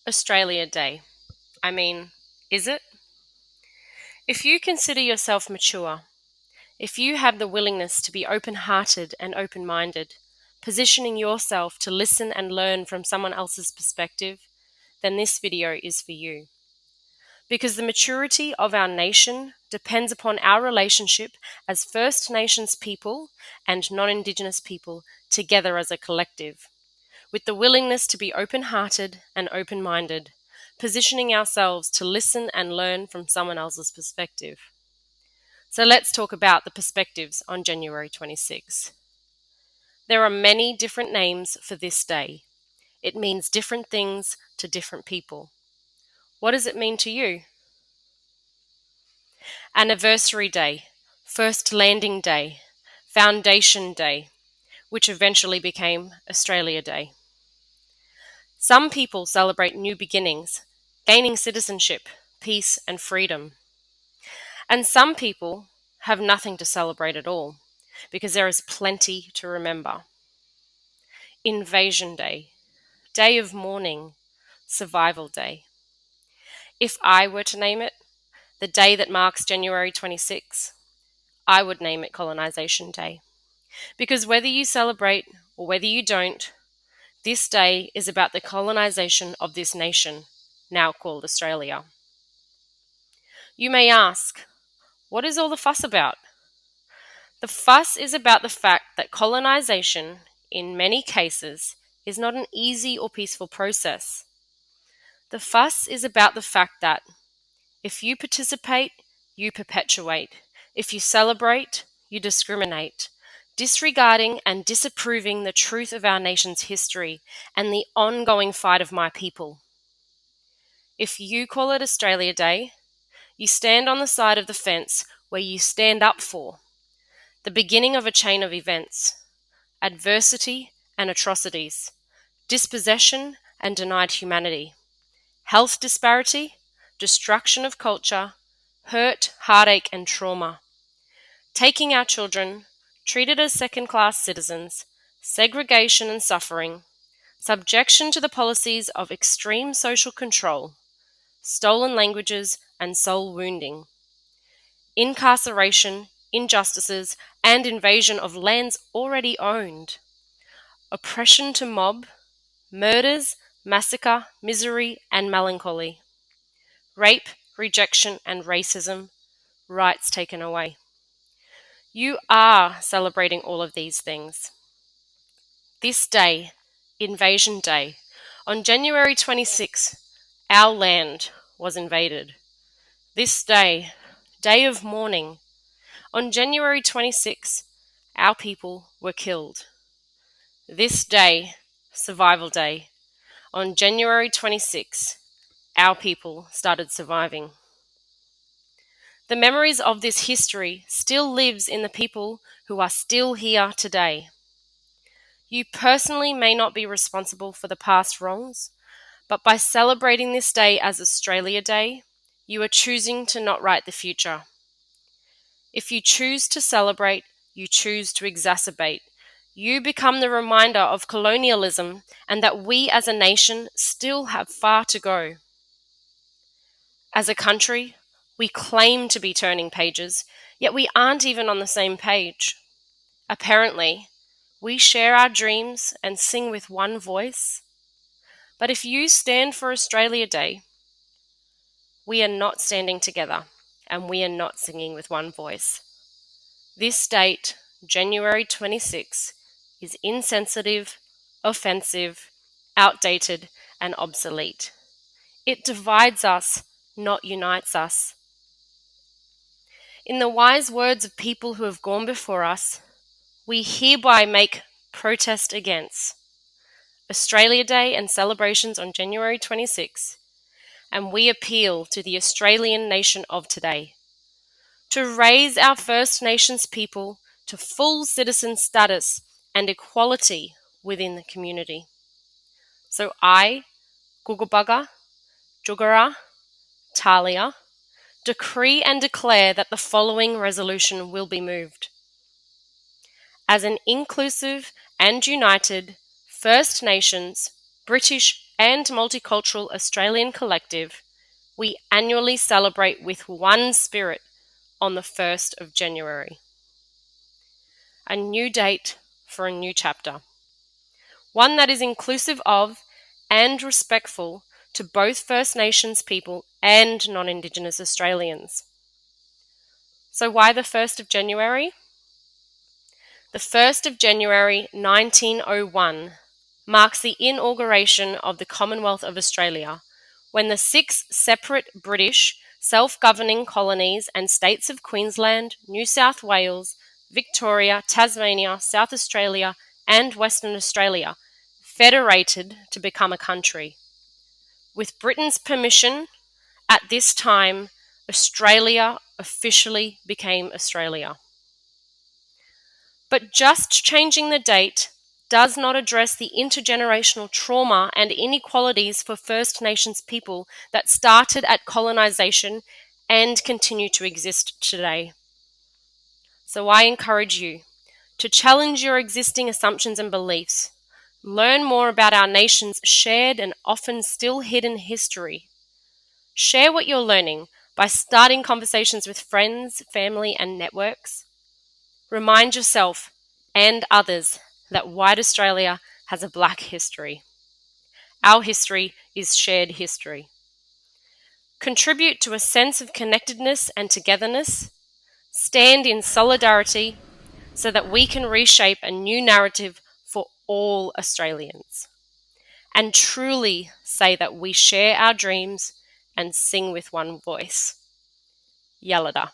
Australia Day. I mean, is it? If you consider yourself mature, if you have the willingness to be open-hearted and open-minded, positioning yourself to listen and learn from someone else's perspective, then this video is for you. Because the maturity of our nation depends upon our relationship as First Nations people and non-Indigenous people together as a collective, with the willingness to be open-hearted and open-minded, positioning ourselves to listen and learn from someone else's perspective. So let's talk about the perspectives on January 26. There are many different names for this day. It means different things to different people. What does it mean to you? Anniversary Day, First Landing Day, Foundation Day, which eventually became Australia Day. Some people celebrate new beginnings, gaining citizenship, peace, and freedom. And some people have nothing to celebrate at all, because there is plenty to remember. Invasion Day, Day of Mourning, Survival Day. If I were to name it, the day that marks January 26, I would name it Colonization Day. Because whether you celebrate or whether you don't, this day is about the colonization of this nation, now called Australia. You may ask, what is all the fuss about? The fuss is about the fact that colonization, in many cases, is not an easy or peaceful process. The fuss is about the fact that if you participate, you perpetuate. If you celebrate, you discriminate, disregarding and disapproving the truth of our nation's history and the ongoing fight of my people. If you call it Australia Day, you stand on the side of the fence where you stand up for the beginning of a chain of events, adversity and atrocities, dispossession and denied humanity, health disparity, destruction of culture, hurt, heartache and trauma, taking our children, treated as second-class citizens, segregation and suffering, subjection to the policies of extreme social control, stolen languages and soul wounding, incarceration, injustices, and invasion of lands already owned, oppression to mob, murders, massacre, misery, and melancholy, rape, rejection, and racism, rights taken away. You are celebrating all of these things. This day, Invasion Day, on January 26, our land was invaded. This day, Day of Mourning, on January 26, our people were killed. This day, Survival Day, on January 26, our people started surviving. The memories of this history still lives in the people who are still here today. You personally may not be responsible for the past wrongs, but by celebrating this day as Australia Day, you are choosing to not write the future. If you choose to celebrate, you choose to exacerbate. You become the reminder of colonialism and that we as a nation still have far to go. As a country, we claim to be turning pages, yet we aren't even on the same page. Apparently, we share our dreams and sing with one voice. But if you stand for Australia Day, we are not standing together and we are not singing with one voice. This date, January 26, is insensitive, offensive, outdated, and obsolete. It divides us, not unites us. In the wise words of people who have gone before us, we hereby make protest against Australia Day and celebrations on January 26, and we appeal to the Australian nation of today to raise our First Nations people to full citizen status and equality within the community. So I, Gugubugga, Jugara, Talia, decree and declare that the following resolution will be moved. As an inclusive and united First Nations, British and multicultural Australian collective, we annually celebrate with one spirit on the 1st of January. A new date for a new chapter. One that is inclusive of and respectful to both First Nations people and non-Indigenous Australians. So why the 1st of January? The 1st of January 1901 marks the inauguration of the Commonwealth of Australia, when the 6 separate British self-governing colonies and states of Queensland, New South Wales, Victoria, Tasmania, South Australia, and Western Australia federated to become a country. With Britain's permission, at this time, Australia officially became Australia. But just changing the date does not address the intergenerational trauma and inequalities for First Nations people that started at colonisation and continue to exist today. So I encourage you to challenge your existing assumptions and beliefs. Learn more about our nation's shared and often still hidden history. Share what you're learning by starting conversations with friends, family, and networks. Remind yourself and others that white Australia has a Black history. Our history is shared history. Contribute to a sense of connectedness and togetherness. Stand in solidarity so that we can reshape a new narrative for all Australians. And truly say that we share our dreams and sing with one voice. Yalada.